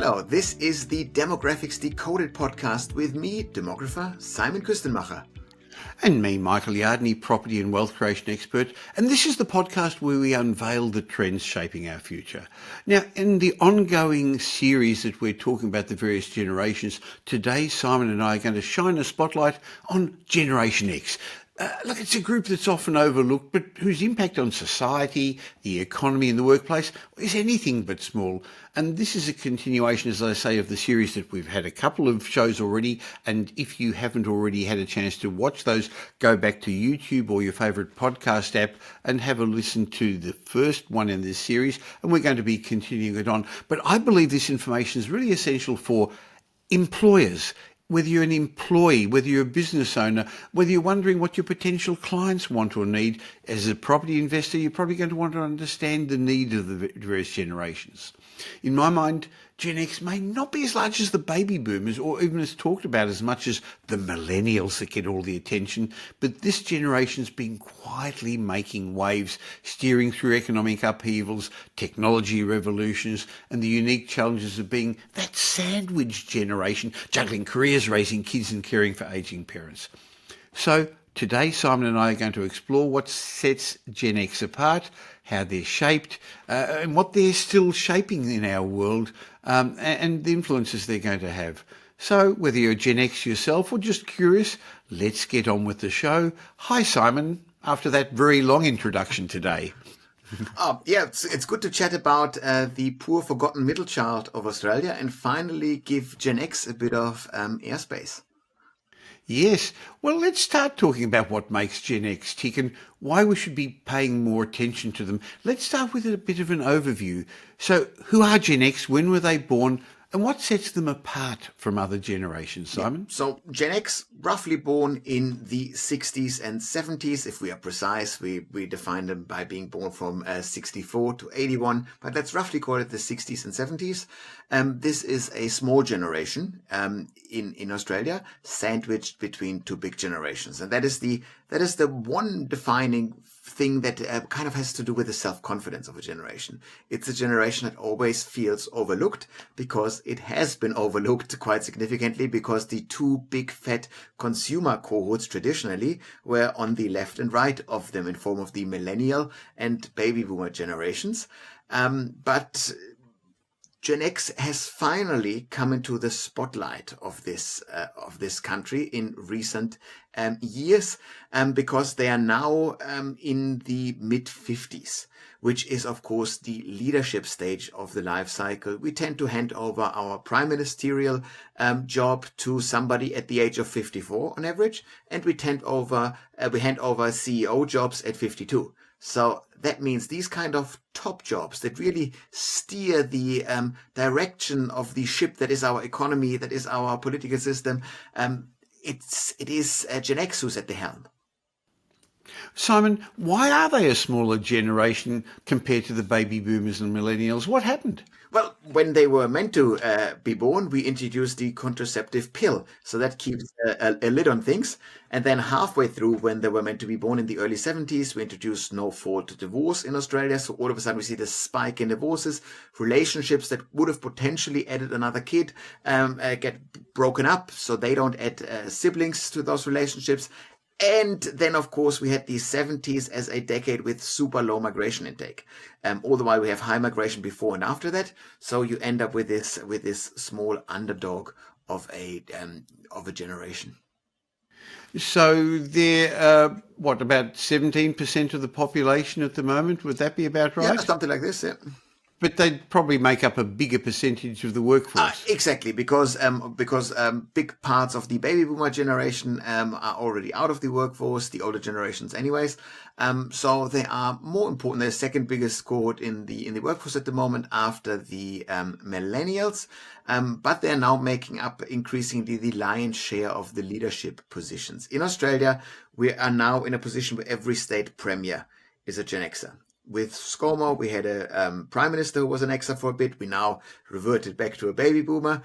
Hello, this is the Demographics Decoded podcast with me, demographer Simon Kuestenmacher. And me, Michael Yardney, property and wealth creation expert. And this is the podcast where we unveil the trends shaping our future. Now, in the ongoing series that we're talking about the various generations, today Simon and I are going to shine a spotlight on Generation X. Look, it's a group that's often overlooked, but whose impact on society, the economy and the workplace is anything but small. And this is a continuation, as I say, of the series that we've had a couple of shows already. And if you haven't already had a chance to watch those, go back to YouTube or your favourite podcast app and have a listen to the first one in this series. And we're going to be continuing it on. But I believe this information is really essential for employers. Whether you're an employee, whether you're a business owner, whether you're wondering what your potential clients want or need, as a property investor, you're probably going to want to understand the need of the various generations. In my mind, Gen X may not be as large as the baby boomers or even as talked about as much as the millennials that get all the attention, but this generation's been quietly making waves, steering through economic upheavals, technology revolutions, and the unique challenges of being that sandwich generation, juggling careers, raising kids and caring for ageing parents. So today, Simon and I are going to explore what sets Gen X apart, how they're shaped, and what they're still shaping in our world, and the influences they're going to have. So whether you're Gen X yourself or just curious, let's get on with the show. Hi, Simon, after that very long introduction today. It's good to chat about the poor forgotten middle child of Australia and finally give Gen X a bit of airspace. Yes. Well, let's start talking about what makes Gen X tick and why we should be paying more attention to them. Let's start with a bit of an overview. So, who are Gen X? When were they born? And what sets them apart from other generations, Simon? Yeah. So Gen X, roughly born in the 60s and 70s. If we are precise, we define them by being born from 64 to 81, but let's roughly call it the 60s and 70s. This is a small generation in Australia, sandwiched between two big generations. And that is the one defining thing that kind of has to do with the self-confidence of a generation. It's a generation that always feels overlooked because it has been overlooked quite significantly because the two big fat consumer cohorts traditionally were on the left and right of them in form of the millennial and baby boomer generations. But Gen X has finally come into the spotlight of this country in recent years because they are now in the mid-50s, which is, of course, the leadership stage of the life cycle. We tend to hand over our prime ministerial job to somebody at the age of 54 on average, and we hand over CEO jobs at 52. So that means these kind of top jobs that really steer the direction of the ship that is our economy, that is our political system, it is Gen X who's at the helm. Simon, why are they a smaller generation compared to the baby boomers and millennials? What happened? Well, when they were meant to be born, we introduced the contraceptive pill. So that keeps a lid on things. And then halfway through, when they were meant to be born in the early 70s, we introduced no-fault divorce in Australia. So all of a sudden, we see this spike in divorces. Relationships that would have potentially added another kid get broken up. So they don't add siblings to those relationships. And then, of course, we had the 70s as a decade with super low migration intake. All the while we have high migration before and after that. So you end up with this small underdog of a generation. So they're, about 17% of the population at the moment? Would that be about right? Yeah, something like this, yeah. But they'd probably make up a bigger percentage of the workforce. Exactly, because big parts of the baby boomer generation are already out of the workforce, the older generations anyways. So they are more important. They're the second biggest cohort in the workforce at the moment after the millennials. But they're now making up increasingly the lion's share of the leadership positions. In Australia, we are now in a position where every state premier is a Gen Xer. With ScoMo, we had a prime minister who was an Xer for a bit. We now reverted back to a baby boomer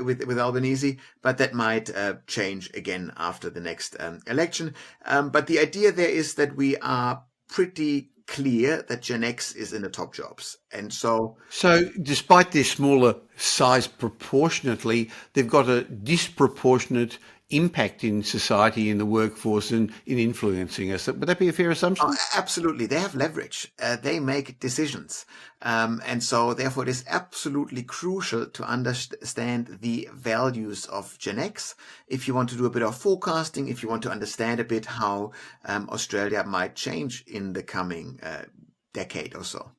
with Albanese, but that might change again after the next election. But the idea there is that we are pretty clear that Gen X is in the top jobs. And so So, despite their smaller size proportionately, they've got a disproportionate impact in society, in the workforce, and in influencing us. Would that be a fair assumption? absolutely, they have leverage. They make decisions. And so therefore it is absolutely crucial to understand the values of Gen X. If you want to do a bit of forecasting, if you want to understand a bit how Australia might change in the coming decade or so.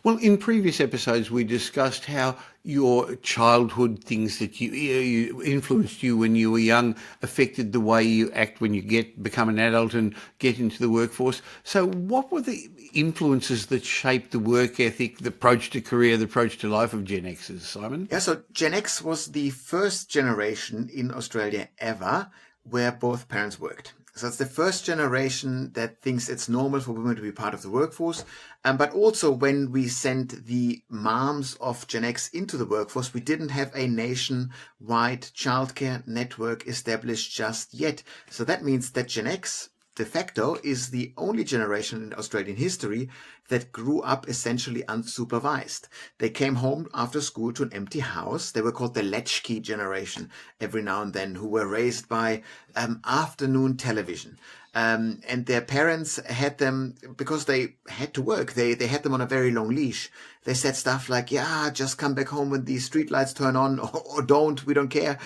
Well, in previous episodes, we discussed how your childhood things that you influenced you when you were young affected the way you act when you become an adult and get into the workforce. So what were the influences that shaped the work ethic, the approach to career, the approach to life of Gen Xers, Simon? Yeah, so Gen X was the first generation in Australia ever where both parents worked. So it's the first generation that thinks it's normal for women to be part of the workforce. But also when we sent the moms of Gen X into the workforce, we didn't have a nationwide childcare network established just yet. So that means that Gen X de facto is the only generation in Australian history that grew up essentially unsupervised. They came home after school to an empty house. They were called the latchkey generation every now and then, who were raised by afternoon television. And their parents had them, because they had to work, they had them on a very long leash. They said stuff like, yeah, just come back home when the streetlights turn on, or don't, we don't care.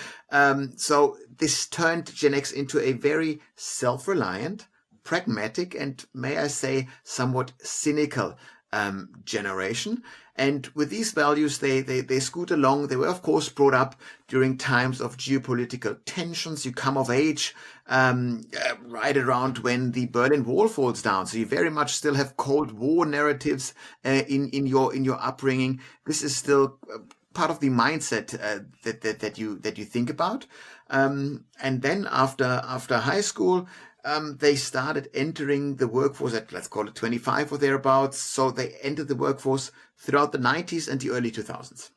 So this turned Gen X into a very self-reliant, pragmatic, and may I say, somewhat cynical generation. And with these values, they scoot along. They were, of course, brought up during times of geopolitical tensions. You come of age right around when the Berlin Wall falls down. So you very much still have Cold War narratives in your upbringing. This is still part of the mindset that you think about. And then after high school, they started entering the workforce at, let's call it 25 or thereabouts. So they entered the workforce throughout the 90s and the early 2000s.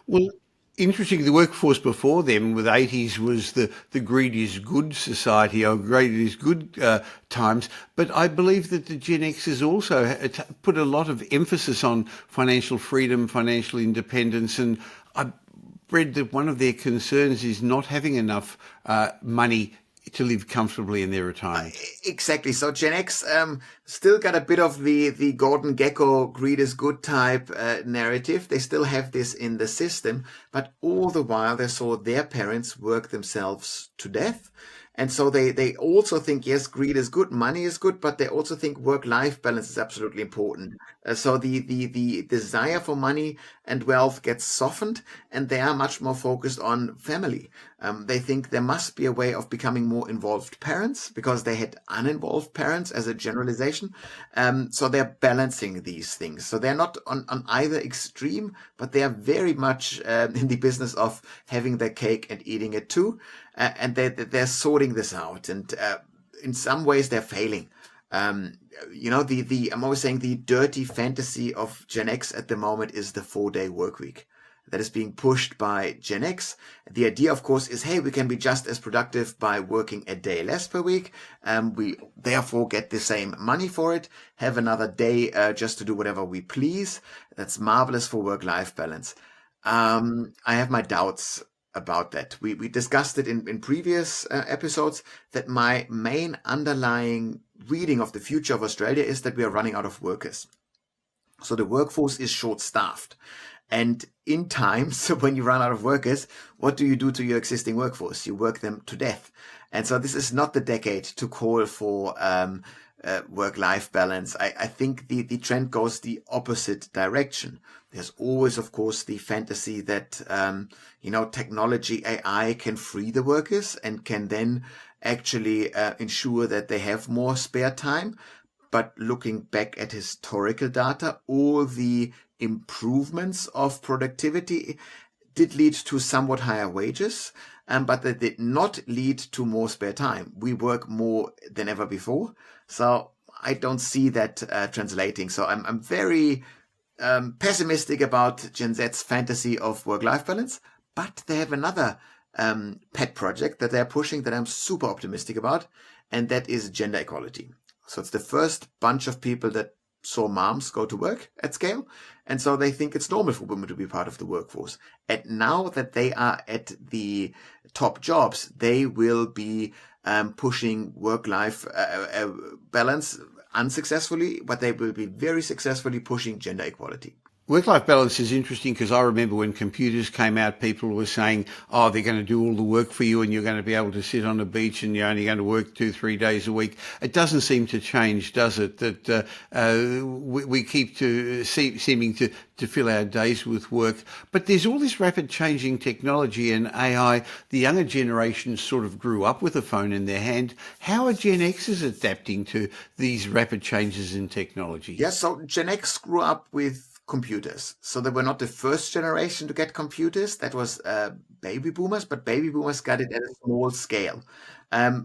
Well, interesting, the workforce before them with 80s was the greed is good society, or greed is good times. But I believe that the Gen Xers also put a lot of emphasis on financial freedom, financial independence. And I read that one of their concerns is not having enough money to live comfortably in their retirement. Exactly. So Gen X still got a bit of the Gordon Gekko greed is good type narrative. They still have this in the system, but all the while they saw their parents work themselves to death. And so they also think, yes, greed is good, money is good, but they also think work-life balance is absolutely important. So the desire for money and wealth gets softened, and they are much more focused on family. They think there must be a way of becoming more involved parents, because they had uninvolved parents as a generalization. So they're balancing these things. So they're not on either extreme, but they are very much in the business of having their cake and eating it too. And they're sorting this out, and in some ways they're failing. I'm always saying the dirty fantasy of Gen X at the moment is the 4-day work week that is being pushed by Gen X. The idea, of course, is, hey, we can be just as productive by working a day less per week. We therefore get the same money for it, have another day just to do whatever we please. That's marvelous for work-life balance. I have my doubts about that. We discussed it in previous episodes, that my main underlying reading of the future of Australia is that we are running out of workers. So the workforce is short-staffed. And in times when you run out of workers, what do you do to your existing workforce? You work them to death. And so this is not the decade to call for work-life balance. I think the trend goes the opposite direction. There's always, of course, the fantasy that, technology, AI can free the workers and can then actually ensure that they have more spare time. But looking back at historical data, all the improvements of productivity did lead to somewhat higher wages, but they did not lead to more spare time. We work more than ever before. So I don't see that translating. So I'm very pessimistic about Gen Z's fantasy of work-life balance, but they have another pet project that they're pushing that I'm super optimistic about, and that is gender equality. So it's the first bunch of people that saw moms go to work at scale. And so they think it's normal for women to be part of the workforce. And now that they are at the top jobs, they will be pushing work-life balance unsuccessfully, but they will be very successfully pushing gender equality. Work-life balance is interesting because I remember when computers came out, people were saying, oh, they're going to do all the work for you and you're going to be able to sit on the beach and you're only going to work 2-3 days a week. It doesn't seem to change, does it? That we keep seeming to fill our days with work. But there's all this rapid changing technology and AI. The younger generation sort of grew up with a phone in their hand. How are Gen Xers adapting to these rapid changes in technology? Yes, so Gen X grew up with computers. So they were not the first generation to get computers. That was baby boomers, but baby boomers got it at a small scale.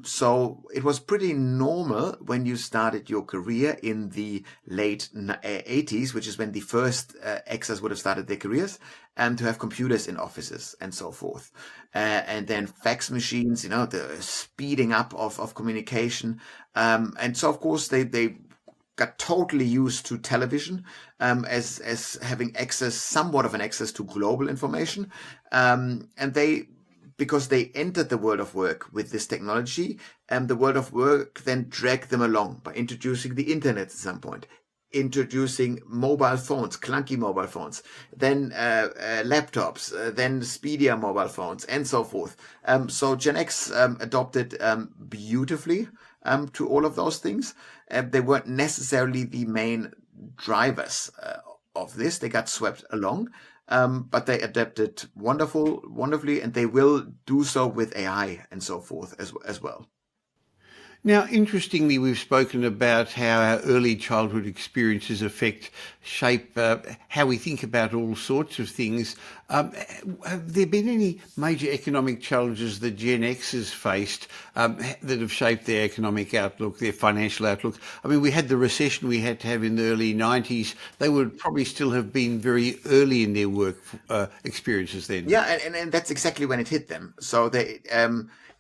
So it was pretty normal when you started your career in the late 80s, which is when the first Xers would have started their careers, to have computers in offices and so forth. And then fax machines, the speeding up of communication. And so, of course, they got totally used to television as having somewhat of an access to global information. And because they entered the world of work with this technology, the world of work then dragged them along by introducing the internet at some point, introducing mobile phones, clunky mobile phones, then laptops, then speedier mobile phones, and so forth. So Gen X adopted beautifully to all of those things. They weren't necessarily the main drivers of this. They got swept along, but they adapted wonderfully, and they will do so with AI and so forth as well. Now, interestingly, we've spoken about how our early childhood experiences shape how we think about all sorts of things. Have there been any major economic challenges that Gen Xers faced that have shaped their economic outlook, their financial outlook? I mean, we had the recession we had to have in the early 90s. They would probably still have been very early in their work experiences then. Yeah, and that's exactly when it hit them. So they...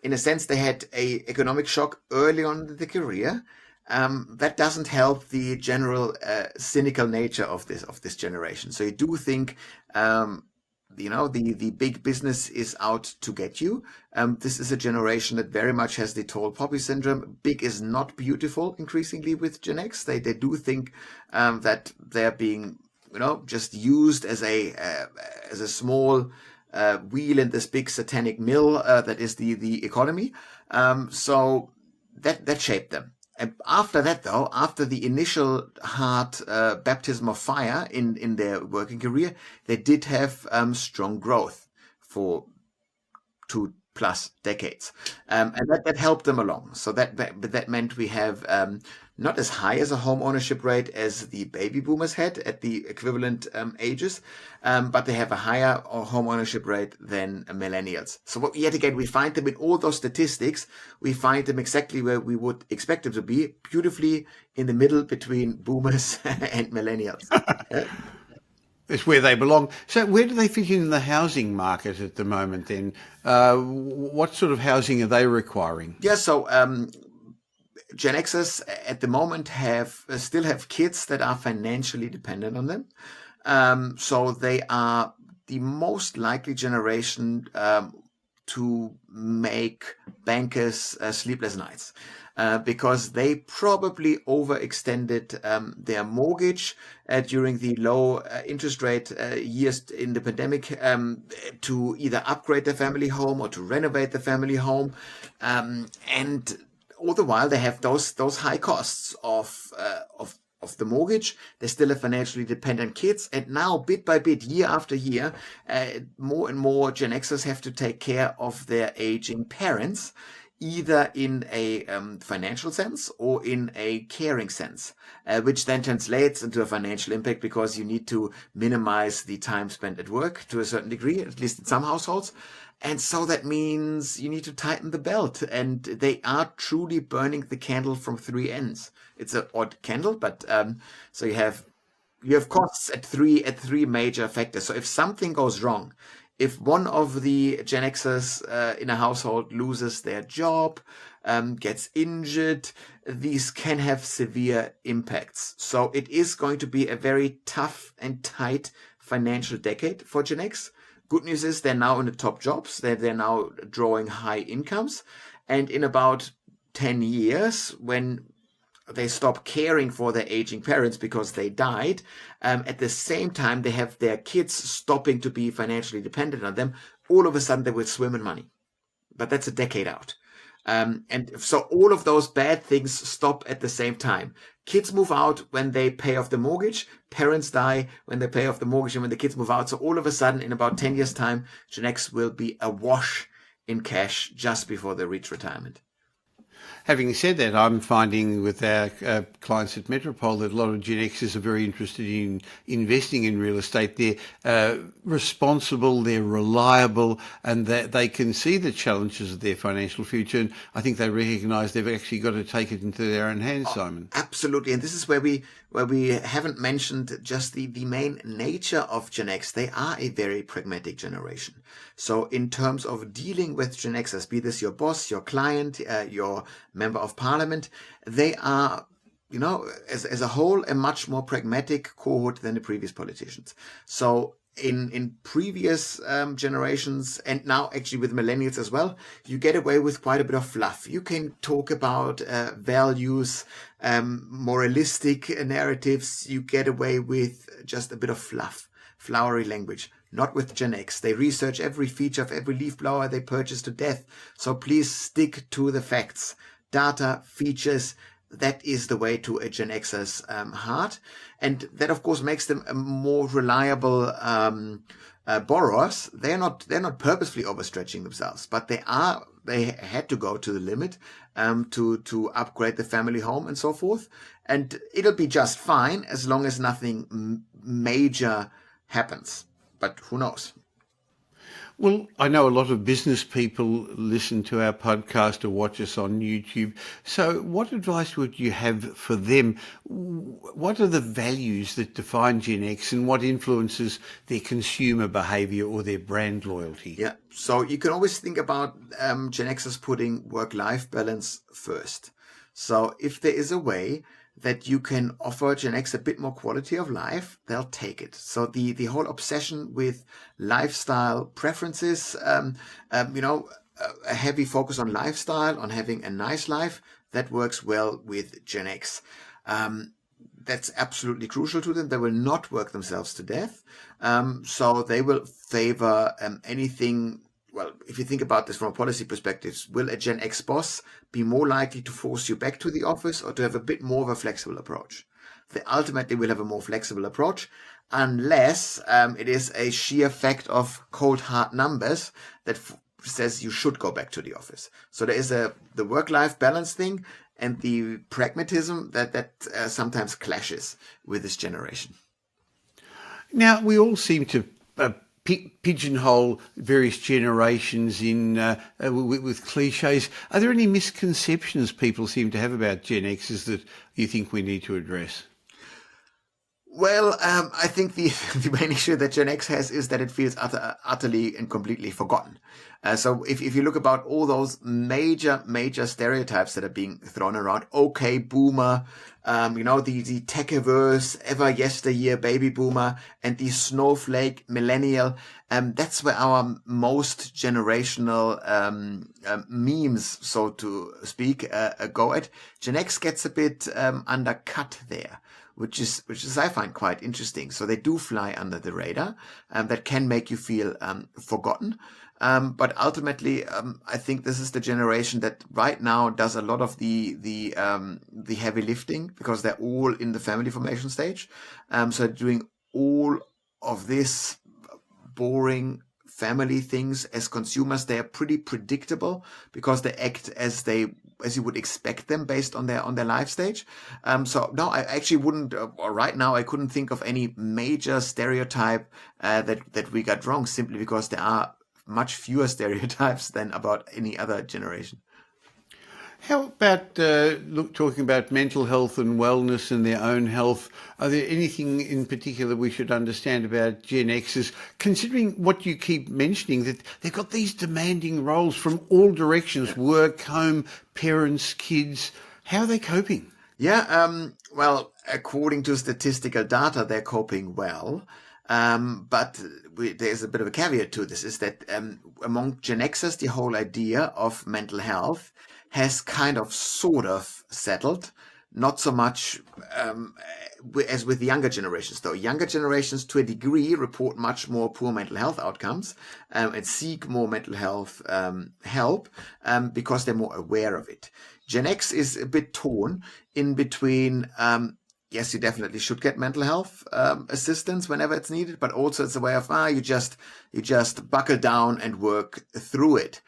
in a sense, they had a economic shock early on in the career. That doesn't help the general cynical nature of this generation. So you do think, the big business is out to get you. This is a generation that very much has the tall poppy syndrome. Big is not beautiful. Increasingly with Gen X, they do think that they're being, just used as a small wheel in this big satanic mill that is the economy. So that shaped them. And after that, though, after the initial hard baptism of fire in their working career, they did have strong growth for 2+ decades, and that helped them along. So that meant we have not as high as a home ownership rate as the baby boomers had at the equivalent ages, but they have a higher home ownership rate than millennials. So yet again, we find them in all those statistics. We find them exactly where we would expect them to be, beautifully in the middle between boomers and millennials. It's where they belong. So where do they fit in the housing market at the moment then? What sort of housing are they requiring? Yeah, so Gen Xers at the moment still have kids that are financially dependent on them. So they are the most likely generation to make bankers sleepless nights. Because they probably overextended their mortgage during the low interest rate years in the pandemic to either upgrade their family home or to renovate the family home. And all the while they have those high costs of the mortgage. They still have financially dependent kids. And now, bit by bit, year after year, more and more Gen Xers have to take care of their aging parents, either in a financial sense or in a caring sense, which then translates into a financial impact because you need to minimize the time spent at work to a certain degree, at least in some households. And so that means you need to tighten the belt, and they are truly burning the candle from three ends. It's an odd candle, but so you have costs at three major factors. So if something goes wrong, if one of the Gen Xers in a household loses their job, gets injured, these can have severe impacts. So it is going to be a very tough and tight financial decade for Gen X. Good news is they're now in the top jobs. They're now drawing high incomes. And in about 10 years, when they stop caring for their aging parents because they died, at the same time, they have their kids stopping to be financially dependent on them. All of a sudden, they will swim in money. But that's a decade out. And so all of those bad things stop at the same time. Kids move out when they pay off the mortgage. Parents die when they pay off the mortgage and when the kids move out. So all of a sudden, in about 10 years' time, Gen X will be awash in cash just before they reach retirement. Having said that, I'm finding with our clients at Metropole that a lot of Gen Xers are very interested in investing in real estate. They're responsible, they're reliable, and that they can see the challenges of their financial future. And I think they recognise they've actually got to take it into their own hands, Simon. Absolutely. And this is where we haven't mentioned just the main nature of Gen X. They are a very pragmatic generation. So in terms of dealing with Gen Xers, be this your boss, your client, your member of parliament, they are, as a whole, a much more pragmatic cohort than the previous politicians. So in previous generations, and now actually with millennials as well, you get away with quite a bit of fluff. You can talk about values, moralistic narratives. You get away with just a bit of fluff, flowery language. Not with Gen X. They research every feature of every leaf blower they purchase to death. So please stick to the facts. Data, features, that is the way to a Gen Xer's heart. And that, of course, makes them more reliable borrowers. They're not purposefully overstretching themselves, but they had to go to the limit to upgrade the family home and so forth. And it'll be just fine as long as nothing major happens. But who knows? Well, I know a lot of business people listen to our podcast or watch us on YouTube. So what advice would you have for them? What are the values that define Gen X and what influences their consumer behaviour or their brand loyalty? Yeah, so you can always think about Gen Xers putting work-life balance first. So if there is a way that you can offer Gen X a bit more quality of life, they'll take it. So the whole obsession with lifestyle preferences, a heavy focus on lifestyle, on having a nice life, that works well with Gen X. That's absolutely crucial to them. They will not work themselves to death. So they will favor anything. Well, if you think about this from a policy perspective, will a Gen X boss be more likely to force you back to the office or to have a bit more of a flexible approach? They ultimately will have a more flexible approach unless it is a sheer fact of cold hard numbers that says you should go back to the office. So there is the work-life balance thing and the pragmatism that sometimes clashes with this generation. Now, we all seem to pigeonhole various generations in with cliches. Are there any misconceptions people seem to have about Gen Xers that you think we need to address? Well, I think the main issue that Gen X has is that it feels utterly and completely forgotten. So if you look about all those major stereotypes that are being thrown around, okay, boomer, the techiverse, ever yesteryear baby boomer, and the snowflake millennial, that's where our most generational memes, so to speak, go at. Gen X gets a bit undercut there, which is I find quite interesting. So they do fly under the radar. That can make you feel forgotten. But ultimately, I think this is the generation that right now does a lot of the heavy lifting because they're all in the family formation stage. So doing all of this boring family things as consumers. They are pretty predictable because they act as you would expect them based on their life stage. So no, I actually wouldn't, or right now I couldn't think of any major stereotype that we got wrong, simply because there are much fewer stereotypes than about any other generation. How about talking about mental health and wellness and their own health? Are there anything in particular we should understand about Gen Xers, considering what you keep mentioning, that they've got these demanding roles from all directions, work, home, parents, kids? How are they coping? Yeah, well, according to statistical data, they're coping well. But there's a bit of a caveat to this, is that among Gen Xers, the whole idea of mental health has kind of sort of settled. Not so much as with the younger generations, though. Younger generations, to a degree, report much more poor mental health outcomes and seek more mental health help because they're more aware of it. Gen X is a bit torn in between. Yes, you definitely should get mental health assistance whenever it's needed, but also it's a way of you just buckle down and work through it.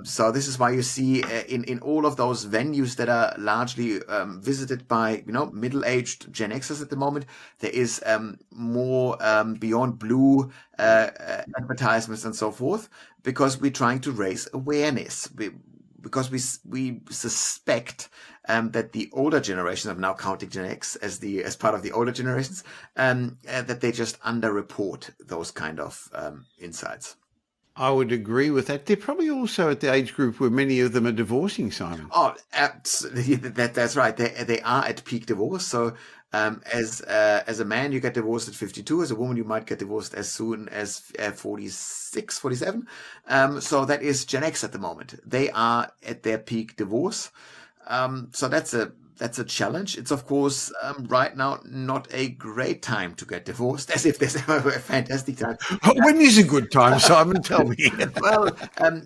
So this is why you see in all of those venues that are largely visited by middle-aged Gen Xers at the moment, there is more Beyond Blue advertisements and so forth, because we're trying to raise awareness. Because we suspect that the older generations, I'm now counting Gen X as part of the older generations, that they just underreport those kind of insights. I would agree with that. They're probably also at the age group where many of them are divorcing, Simon. Oh, absolutely. That's right. They are at peak divorce. So as a man, you get divorced at 52. As a woman, you might get divorced as soon as 46, 47. So that is Gen X at the moment. They are at their peak divorce. So that's a challenge. It's, of course, right now not a great time to get divorced, as if there's ever a fantastic time. When is a good time, Simon? Tell me. Well,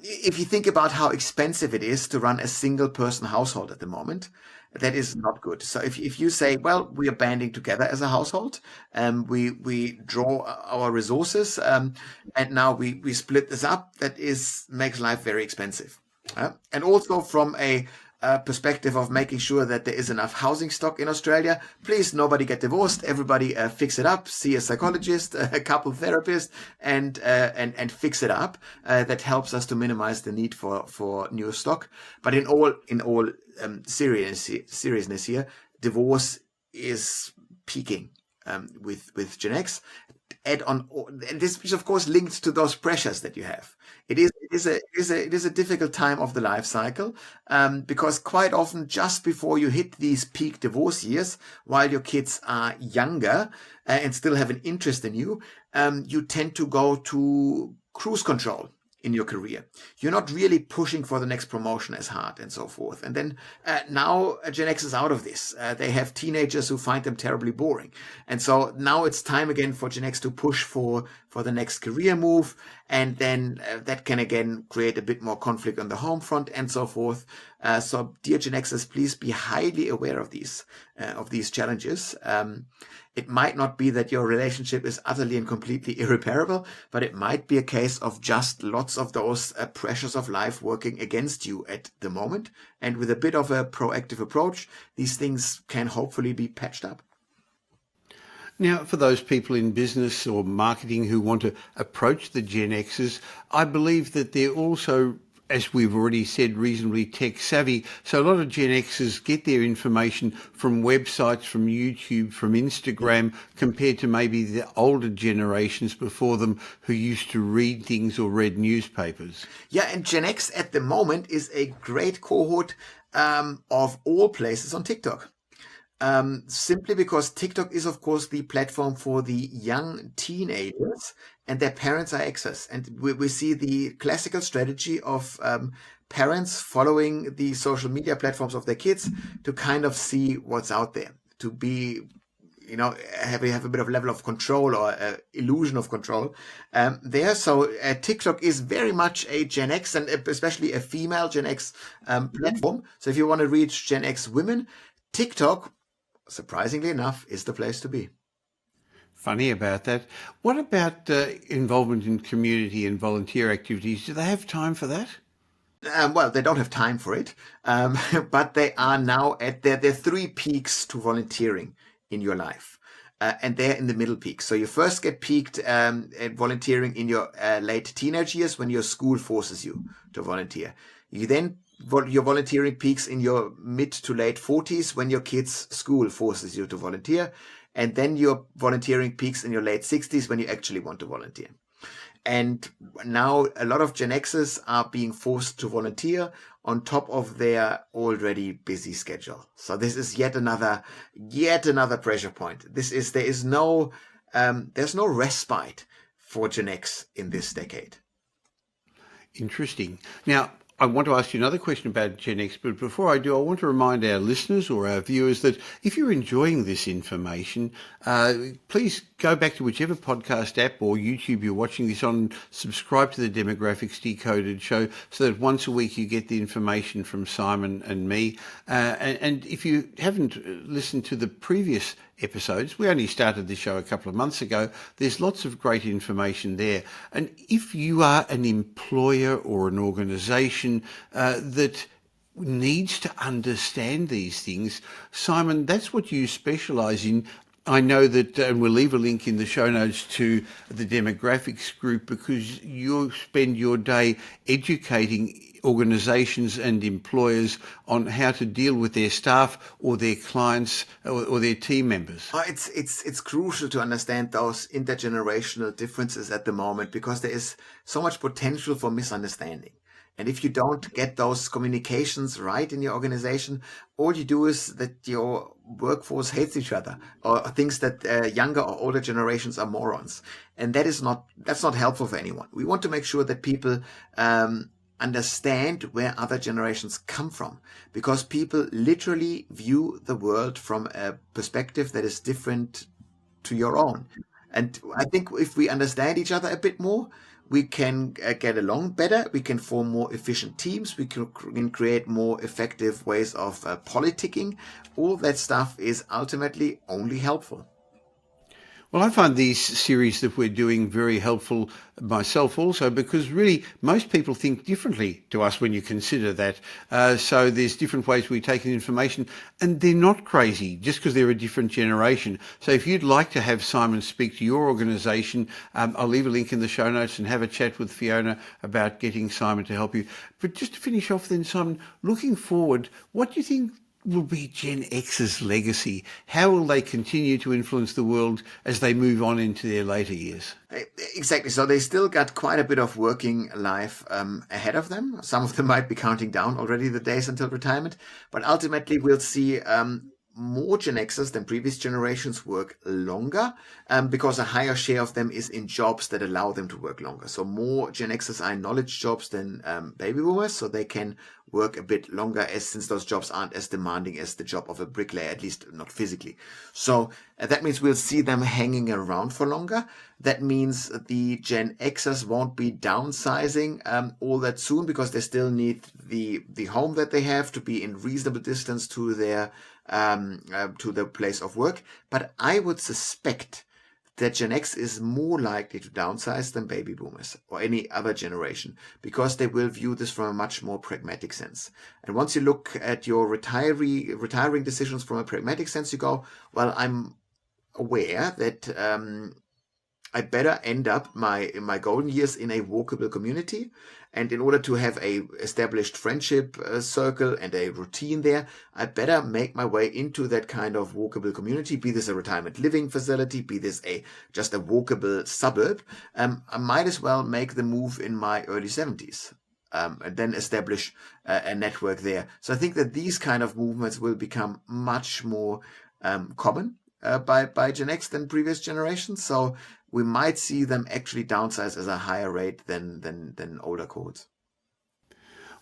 if you think about how expensive it is to run a single person household at the moment, that is not good. So if you say, well, we are banding together as a household, we draw our resources, and now we split this up, makes life very expensive. And also from a perspective of making sure that there is enough housing stock in Australia. Please, nobody get divorced. Everybody fix it up. See a psychologist, a couple therapist, and fix it up. That helps us to minimize the need for new stock. But in all seriousness here, divorce is peaking with Gen X. Add on, and this is of course linked to those pressures that you have. It is a difficult time of the life cycle, because quite often just before you hit these peak divorce years, while your kids are younger and still have an interest in you, you tend to go to cruise control in your career. You're not really pushing for the next promotion as hard and so forth. And then now Gen X is out of this. They have teenagers who find them terribly boring. And so now it's time again for Gen X to push for the next career move. And then that can again create a bit more conflict on the home front and so forth. So dear Gen Xers, please be highly aware of these challenges. It might not be that your relationship is utterly and completely irreparable, but it might be a case of just lots of those pressures of life working against you at the moment. And with a bit of a proactive approach, these things can hopefully be patched up. Now, for those people in business or marketing who want to approach the Gen Xers, I believe that they're also, as we've already said, reasonably tech savvy. So a lot of Gen Xers get their information from websites, from YouTube, from Instagram, compared to maybe the older generations before them who used to read things or read newspapers. Yeah, and Gen X at the moment is a great cohort of all places on TikTok. Simply because TikTok is, of course, the platform for the young teenagers, and their parents are Xers. And we see the classical strategy of parents following the social media platforms of their kids to kind of see what's out there, to be, have a bit of level of control or illusion of control there. So TikTok is very much a Gen X, and especially a female Gen X platform. So if you want to reach Gen X women, TikTok, surprisingly enough, is the place to be. Funny about that. What about involvement in community and volunteer activities? Do they have time for that? Well, they don't have time for it, but they are now at there are 3 peaks to volunteering in your life. And they're in the middle peak. So you first get peaked at volunteering in your late teenage years when your school forces you to volunteer. You then your volunteering peaks in your mid to late 40s when your kids' school forces you to volunteer. And then your volunteering peaks in your late 60s when you actually want to volunteer. And now a lot of Gen Xers are being forced to volunteer on top of their already busy schedule. So this is yet another pressure point. There's no respite for Gen X in this decade. Interesting. Now, I want to ask you another question about Gen X, but before I do, I want to remind our listeners or our viewers that if you're enjoying this information, please go back to whichever podcast app or YouTube you're watching this on, subscribe to the Demographics Decoded show so that once a week you get the information from Simon and me. And if you haven't listened to the previous episodes, we only started this show a couple of months ago, there's lots of great information there. And if you are an employer or an organisation that needs to understand these things, Simon, that's what you specialise in. I know that, and we'll leave a link in the show notes to the demographics group, because you spend your day educating organisations and employers on how to deal with their staff or their clients or their team members. It's crucial to understand those intergenerational differences at the moment, because there is so much potential for misunderstanding. And if you don't get those communications right in your organization, all you do is that your workforce hates each other or thinks that younger or older generations are morons. And that's not helpful for anyone. We want to make sure that people understand where other generations come from, because people literally view the world from a perspective that is different to your own. And I think if we understand each other a bit more, we can get along better, we can form more efficient teams, we can create more effective ways of politicking. All that stuff is ultimately only helpful. Well, I find these series that we're doing very helpful myself also, because really most people think differently to us when you consider that. So there's different ways we take in information, and they're not crazy just because they're a different generation. So if you'd like to have Simon speak to your organisation, I'll leave a link in the show notes and have a chat with Fiona about getting Simon to help you. But just to finish off then, Simon, looking forward, what do you think will be Gen X's legacy? How will they continue to influence the world as they move on into their later years? Exactly. So they still got quite a bit of working life ahead of them. Some of them might be counting down already the days until retirement. But ultimately, we'll see more Gen Xers than previous generations work longer, because a higher share of them is in jobs that allow them to work longer. So more Gen Xers are in knowledge jobs than baby boomers, so they can work a bit longer, since those jobs aren't as demanding as the job of a bricklayer, at least not physically. So that means we'll see them hanging around for longer. That means the Gen Xers won't be downsizing all that soon, because they still need the home that they have to be in reasonable distance to their to the place of work. But I would suspect that Gen X is more likely to downsize than baby boomers or any other generation, because they will view this from a much more pragmatic sense. And once you look at your retiring decisions from a pragmatic sense, you go, well, I'm aware that I better end up in my golden years in a walkable community. And in order to have a established friendship circle and a routine there, I better make my way into that kind of walkable community, be this a retirement living facility, be this just a walkable suburb. I might as well make the move in my early 70s. And then establish a network there. So I think that these kind of movements will become much more common by Gen X than previous generations. So we might see them actually downsize at a higher rate than older cohorts.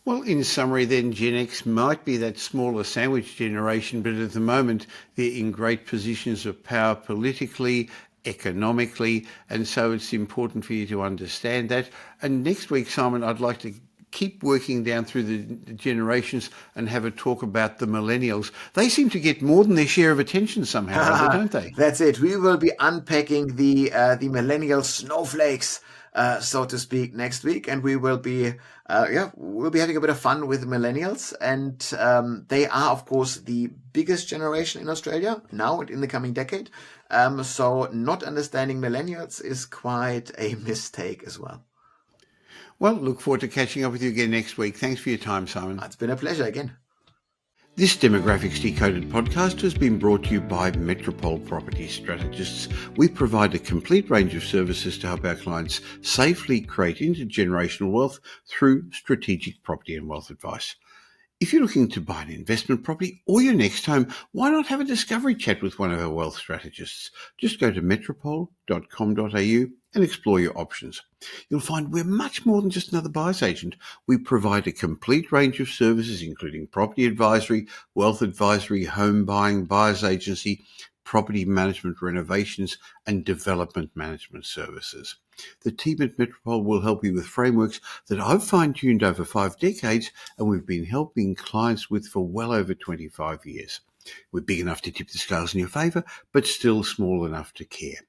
Well, in summary then, Gen X might be that smaller sandwich generation, but at the moment they're in great positions of power politically, economically, and so it's important for you to understand that. And next week, Simon, I'd like to keep working down through the generations and have a talk about the millennials. They seem to get more than their share of attention somehow, don't they? That's it. We will be unpacking the millennial snowflakes, so to speak, next week, and we will be we'll be having a bit of fun with millennials. And they are, of course, the biggest generation in Australia now and in the coming decade. So not understanding millennials is quite a mistake as well. Well, look forward to catching up with you again next week. Thanks for your time, Simon. It's been a pleasure again. This Demographics Decoded podcast has been brought to you by Metropole Property Strategists. We provide a complete range of services to help our clients safely create intergenerational wealth through strategic property and wealth advice. If you're looking to buy an investment property or your next home, why not have a discovery chat with one of our wealth strategists? Just go to metropole.com.au and explore your options. You'll find we're much more than just another buyer's agent. We provide a complete range of services, including property advisory, wealth advisory, home buying, buyer's agency, property management, renovations, and development management services. The team at Metropole will help you with frameworks that I've fine-tuned over 5 decades and we've been helping clients with for well over 25 years. We're big enough to tip the scales in your favour, but still small enough to care.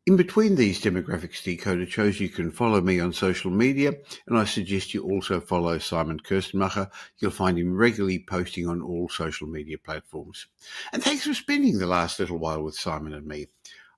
In between these Demographics Decoded shows, you can follow me on social media, and I suggest you also follow Simon Kuestenmacher. You'll find him regularly posting on all social media platforms. And thanks for spending the last little while with Simon and me.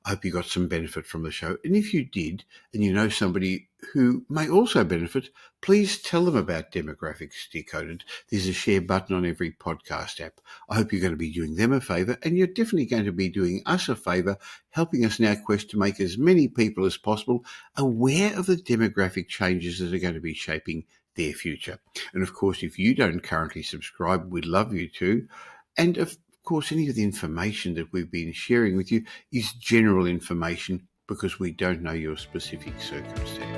I hope you got some benefit from the show. And if you did, and you know somebody who may also benefit, please tell them about Demographics Decoded. There's a share button on every podcast app. I hope you're going to be doing them a favour, and you're definitely going to be doing us a favour, helping us in our quest to make as many people as possible aware of the demographic changes that are going to be shaping their future. And of course, if you don't currently subscribe, we'd love you to. And of course, any of the information that we've been sharing with you is general information because we don't know your specific circumstance.